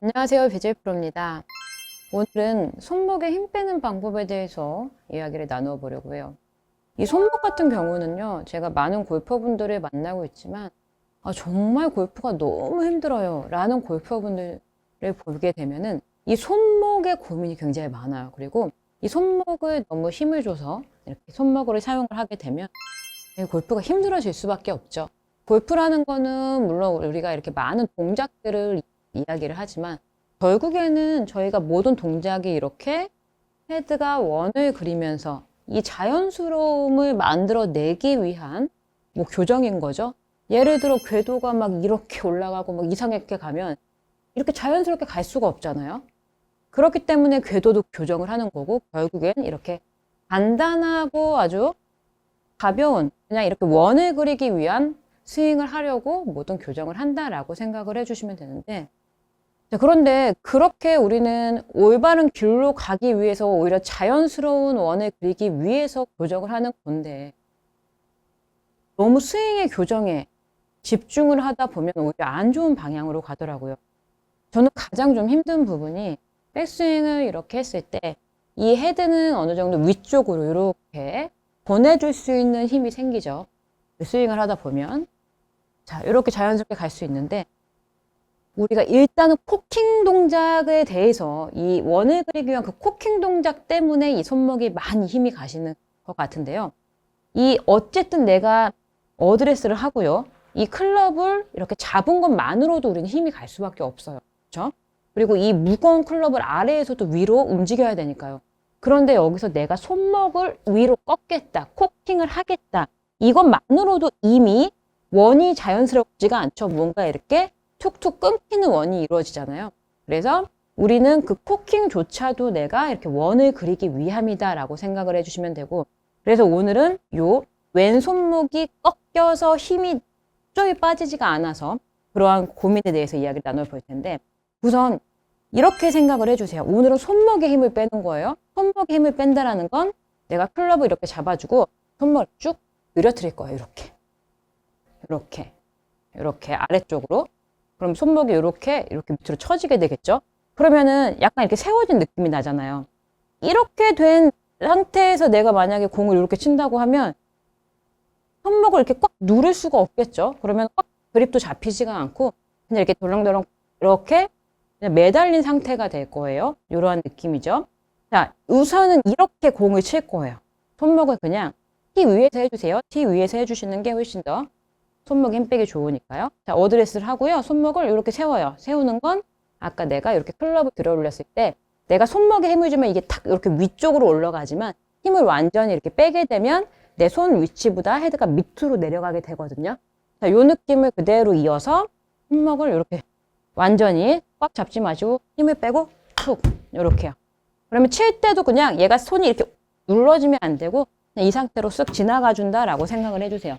안녕하세요. BJ 프로입니다. 오늘은 손목에 힘 빼는 방법에 대해서 이야기를 나누어 보려고 해요. 이 손목 같은 경우는요, 제가 많은 골퍼분들을 만나고 있지만, 정말 골프가 너무 힘들어요. 라는 골퍼분들을 보게 되면은 이 손목에 고민이 굉장히 많아요. 그리고 이 손목을 너무 힘을 줘서 이렇게 손목으로 사용을 하게 되면 이 골프가 힘들어질 수밖에 없죠. 골프라는 거는 물론 우리가 이렇게 많은 동작들을 이야기를 하지만 결국에는 저희가 모든 동작이 이렇게 헤드가 원을 그리면서 이 자연스러움을 만들어내기 위한 교정인 거죠. 예를 들어 궤도가 막 이렇게 올라가고 막 이상하게 가면 이렇게 자연스럽게 갈 수가 없잖아요. 그렇기 때문에 궤도도 교정을 하는 거고 결국엔 이렇게 간단하고 아주 가벼운 그냥 이렇게 원을 그리기 위한 스윙을 하려고 모든 교정을 한다라고 생각을 해주시면 되는데, 자, 그런데 그렇게 우리는 올바른 길로 가기 위해서 오히려 자연스러운 원을 그리기 위해서 교정을 하는 건데, 너무 스윙의 교정에 집중을 하다 보면 오히려 안 좋은 방향으로 가더라고요. 저는 가장 좀 힘든 부분이 백스윙을 이렇게 했을 때 이 헤드는 어느 정도 위쪽으로 이렇게 보내줄 수 있는 힘이 생기죠. 스윙을 하다 보면. 자, 이렇게 자연스럽게 갈 수 있는데, 우리가 일단은 코킹 동작에 대해서 이 원을 그리기 위한 그 코킹 동작 때문에 이 손목이 많이 힘이 가시는 것 같은데요. 이 어쨌든 내가 어드레스를 하고요. 이 클럽을 이렇게 잡은 것만으로도 우리는 힘이 갈 수밖에 없어요. 그렇죠? 그리고 이 무거운 클럽을 아래에서도 위로 움직여야 되니까요. 그런데 여기서 내가 손목을 위로 꺾겠다, 코킹을 하겠다. 이것만으로도 이미 원이 자연스럽지가 않죠. 뭔가 이렇게 툭툭 끊기는 원이 이루어지잖아요. 그래서 우리는 그 코킹조차도 내가 이렇게 원을 그리기 위함이다라고 생각을 해주시면 되고, 그래서 오늘은 요 왼손목이 꺾여서 힘이 쪽이 빠지지가 않아서 그러한 고민에 대해서 이야기를 나눠볼 텐데, 우선 이렇게 생각을 해주세요. 오늘은 손목에 힘을 빼는 거예요. 손목에 힘을 뺀다라는 건 내가 클럽을 이렇게 잡아주고 손목을 쭉 늘어뜨릴 거예요. 이렇게 아래쪽으로. 그럼 손목이 이렇게 밑으로 처지게 되겠죠? 그러면은 약간 이렇게 세워진 느낌이 나잖아요. 이렇게 된 상태에서 내가 만약에 공을 이렇게 친다고 하면 손목을 이렇게 꽉 누를 수가 없겠죠? 그러면 꽉 그립도 잡히지가 않고 그냥 이렇게 덜렁덜렁 이렇게 그냥 매달린 상태가 될 거예요. 이러한 느낌이죠. 자, 우선은 이렇게 공을 칠 거예요. 손목을 그냥 티 위에서 해주세요. 티 위에서 해주시는 게 훨씬 더 손목에 힘 빼기 좋으니까요. 자, 어드레스를 하고요. 손목을 이렇게 세워요. 세우는 건 아까 내가 이렇게 클럽을 들어 올렸을 때 내가 손목에 힘을 주면 이게 탁 이렇게 위쪽으로 올라가지만 힘을 완전히 이렇게 빼게 되면 내 손 위치보다 헤드가 밑으로 내려가게 되거든요. 자, 이 느낌을 그대로 이어서 손목을 이렇게 완전히 꽉 잡지 마시고 힘을 빼고 툭 이렇게요. 그러면 칠 때도 그냥 얘가 손이 이렇게 눌러지면 안 되고 그냥 이 상태로 쓱 지나가 준다라고 생각을 해주세요.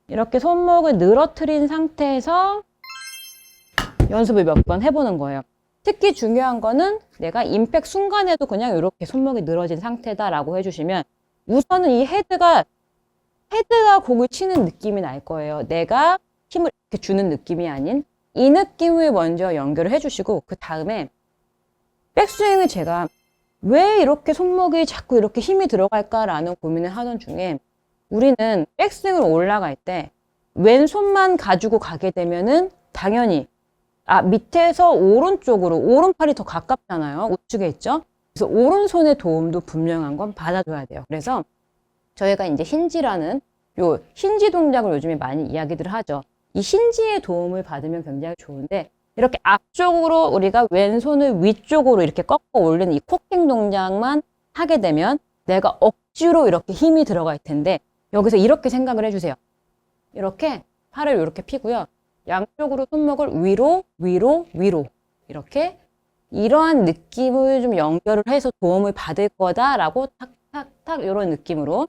이렇게 손목을 늘어뜨린 상태에서 연습을 몇 번 해보는 거예요. 특히 중요한 거는 내가 임팩 순간에도 그냥 이렇게 손목이 늘어진 상태다라고 해주시면 우선은 이 헤드가 공을 치는 느낌이 날 거예요. 내가 힘을 이렇게 주는 느낌이 아닌 이 느낌을 먼저 연결을 해주시고 그 다음에 백스윙을 제가 왜 이렇게 손목이 자꾸 이렇게 힘이 들어갈까라는 고민을 하던 중에 우리는 백스윙을 올라갈 때 왼손만 가지고 가게 되면은 당연히 밑에서 오른쪽으로 오른팔이 더 가깝잖아요. 우측에 있죠. 그래서 오른손의 도움도 분명한 건 받아줘야 돼요. 그래서 저희가 이제 힌지라는 요 힌지 동작을 요즘에 많이 이야기들 하죠. 이 힌지의 도움을 받으면 굉장히 좋은데 이렇게 앞쪽으로 우리가 왼손을 위쪽으로 이렇게 꺾어 올리는 이 코킹 동작만 하게 되면 내가 억지로 이렇게 힘이 들어갈 텐데 여기서 이렇게 생각을 해주세요. 이렇게 팔을 이렇게 피고요. 양쪽으로 손목을 위로 이렇게 이러한 느낌을 좀 연결을 해서 도움을 받을 거다라고 탁탁탁 이런 느낌으로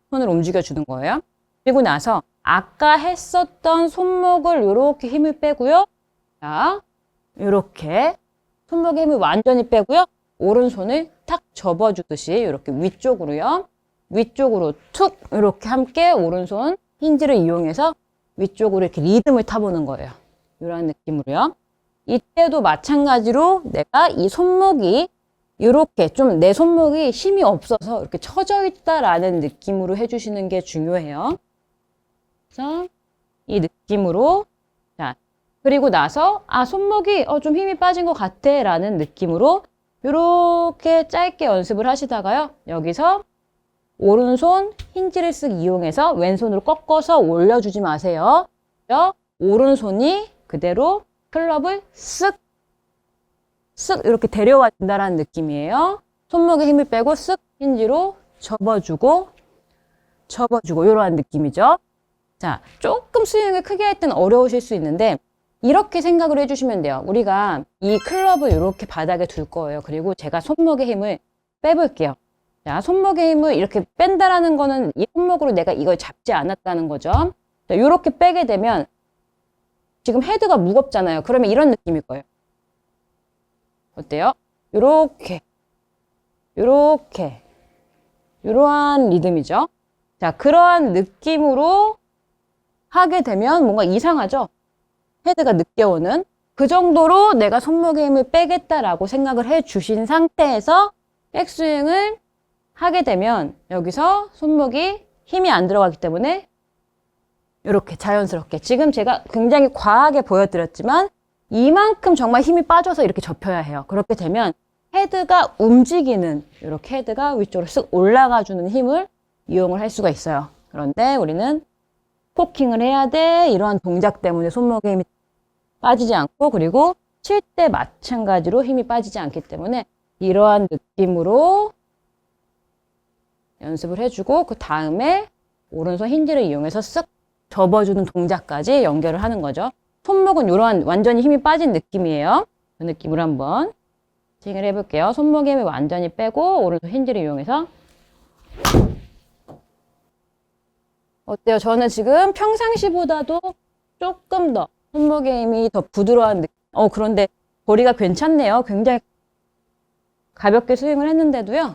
손을 움직여 주는 거예요. 그리고 나서 아까 했었던 손목을 이렇게 힘을 빼고요. 자, 이렇게 손목에 힘을 완전히 빼고요. 오른손을 탁 접어주듯이 이렇게 위쪽으로요. 위쪽으로 툭 이렇게 함께 오른손 힌지를 이용해서 위쪽으로 이렇게 리듬을 타보는 거예요. 이런 느낌으로요. 이때도 마찬가지로 내가 이 손목이 이렇게 좀 내 손목이 힘이 없어서 이렇게 처져 있다라는 느낌으로 해주시는 게 중요해요. 그래서 이 느낌으로, 자, 그리고 나서 손목이 좀 힘이 빠진 것 같아 라는 느낌으로 이렇게 짧게 연습을 하시다가요. 여기서 오른손 힌지를 쓱 이용해서 왼손으로 꺾어서 올려주지 마세요. 오른손이 그대로 클럽을 쓱 이렇게 데려와 준다라는 느낌이에요. 손목에 힘을 빼고 쓱 힌지로 접어주고 이러한 느낌이죠. 자, 조금 스윙을 크게 할 때는 어려우실 수 있는데 이렇게 생각을 해주시면 돼요. 우리가 이 클럽을 이렇게 바닥에 둘 거예요. 그리고 제가 손목의 힘을 빼볼게요. 자, 손목의 힘을 이렇게 뺀다라는 거는 이 손목으로 내가 이걸 잡지 않았다는 거죠. 자, 이렇게 빼게 되면 지금 헤드가 무겁잖아요. 그러면 이런 느낌일 거예요. 어때요? 요렇게 이러한 리듬이죠. 자, 그러한 느낌으로 하게 되면 뭔가 이상하죠? 헤드가 늦게 오는 그 정도로 내가 손목의 힘을 빼겠다라고 생각을 해 주신 상태에서 백스윙을 하게 되면 여기서 손목이 힘이 안 들어가기 때문에 이렇게 자연스럽게 지금 제가 굉장히 과하게 보여드렸지만 이만큼 정말 힘이 빠져서 이렇게 접혀야 해요. 그렇게 되면 헤드가 움직이는 이렇게 헤드가 위쪽으로 쓱 올라가주는 힘을 이용을 할 수가 있어요. 그런데 우리는 포킹을 해야 돼. 이러한 동작 때문에 손목에 힘이 빠지지 않고 그리고 칠 때 마찬가지로 힘이 빠지지 않기 때문에 이러한 느낌으로 연습을 해주고 그 다음에 오른손 힌지를 이용해서 쓱 접어주는 동작까지 연결을 하는 거죠. 손목은 이러한 완전히 힘이 빠진 느낌이에요. 그 느낌으로 한번 스윙을 해볼게요. 손목의 힘을 완전히 빼고 오른손 힌지를 이용해서 어때요? 저는 지금 평상시보다도 조금 더 손목의 힘이 더 부드러운 느낌. 그런데 거리가 괜찮네요. 굉장히 가볍게 스윙을 했는데도요.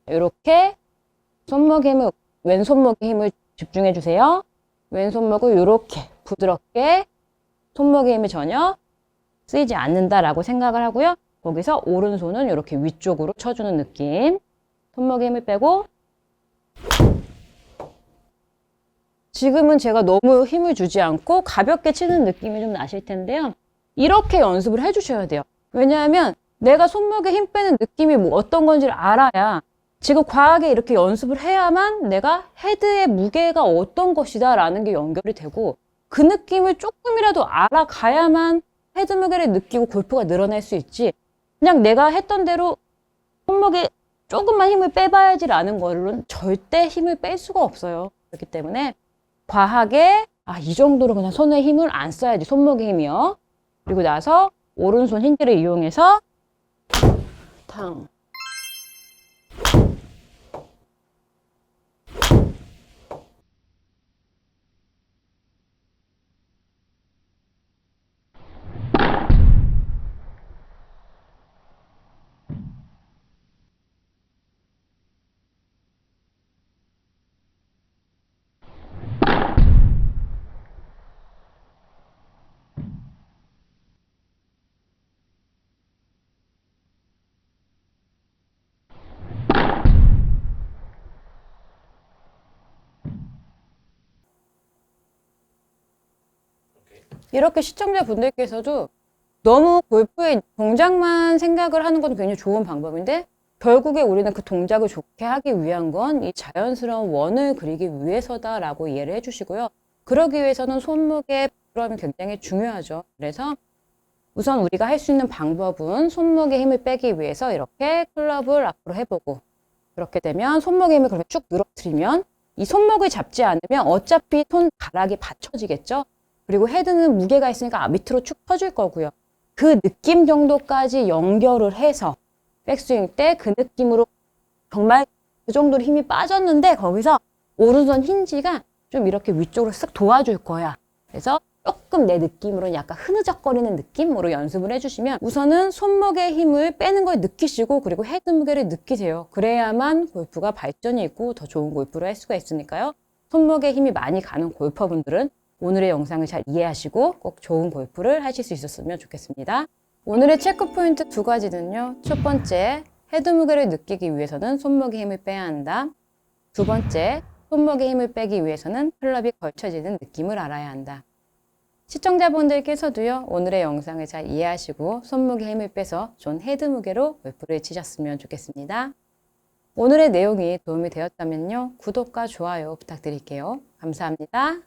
이렇게 손목의 힘을, 왼손목의 힘을 집중해 주세요. 왼손목을 이렇게 부드럽게 손목의 힘이 전혀 쓰이지 않는다라고 생각을 하고요. 거기서 오른손은 이렇게 위쪽으로 쳐주는 느낌. 손목의 힘을 빼고 지금은 제가 너무 힘을 주지 않고 가볍게 치는 느낌이 좀 나실 텐데요. 이렇게 연습을 해주셔야 돼요. 왜냐하면 내가 손목에 힘 빼는 느낌이 뭐 어떤 건지를 알아야 지금 과하게 이렇게 연습을 해야만 내가 헤드의 무게가 어떤 것이다 라는 게 연결이 되고 그 느낌을 조금이라도 알아가야만 헤드 무게를 느끼고 골프가 늘어날 수 있지 그냥 내가 했던 대로 손목에 조금만 힘을 빼봐야지라는 거는 절대 힘을 뺄 수가 없어요. 그렇기 때문에 과하게 이 정도로 그냥 손에 힘을 안 써야지 손목에 힘이요. 그리고 나서 오른손 힌지를 이용해서 탕 이렇게 시청자분들께서도 너무 골프의 동작만 생각을 하는 것도 굉장히 좋은 방법인데 결국에 우리는 그 동작을 좋게 하기 위한 건 이 자연스러운 원을 그리기 위해서다라고 이해를 해주시고요. 그러기 위해서는 손목의 부드러움이 굉장히 중요하죠. 그래서 우선 우리가 할 수 있는 방법은 손목의 힘을 빼기 위해서 이렇게 클럽을 앞으로 해보고 그렇게 되면 손목의 힘을 그렇게 쭉 늘어뜨리면 이 손목을 잡지 않으면 어차피 손가락이 받쳐지겠죠. 그리고 헤드는 무게가 있으니까 밑으로 축 퍼질 거고요. 그 느낌 정도까지 연결을 해서 백스윙 때 그 느낌으로 정말 그 정도로 힘이 빠졌는데 거기서 오른손 힌지가 좀 이렇게 위쪽으로 쓱 도와줄 거야. 그래서 조금 내 느낌으로는 약간 흐느적거리는 느낌으로 연습을 해주시면 우선은 손목의 힘을 빼는 걸 느끼시고 그리고 헤드 무게를 느끼세요. 그래야만 골프가 발전이 있고 더 좋은 골프를 할 수가 있으니까요. 손목에 힘이 많이 가는 골퍼분들은 오늘의 영상을 잘 이해하시고 꼭 좋은 골프를 하실 수 있었으면 좋겠습니다. 오늘의 체크 포인트 2가지는요. 첫 번째, 헤드 무게를 느끼기 위해서는 손목에 힘을 빼야 한다. 두 번째, 손목에 힘을 빼기 위해서는 클럽이 걸쳐지는 느낌을 알아야 한다. 시청자분들께서도요, 오늘의 영상을 잘 이해하시고 손목에 힘을 빼서 좋은 헤드 무게로 골프를 치셨으면 좋겠습니다. 오늘의 내용이 도움이 되었다면요, 구독과 좋아요 부탁드릴게요. 감사합니다.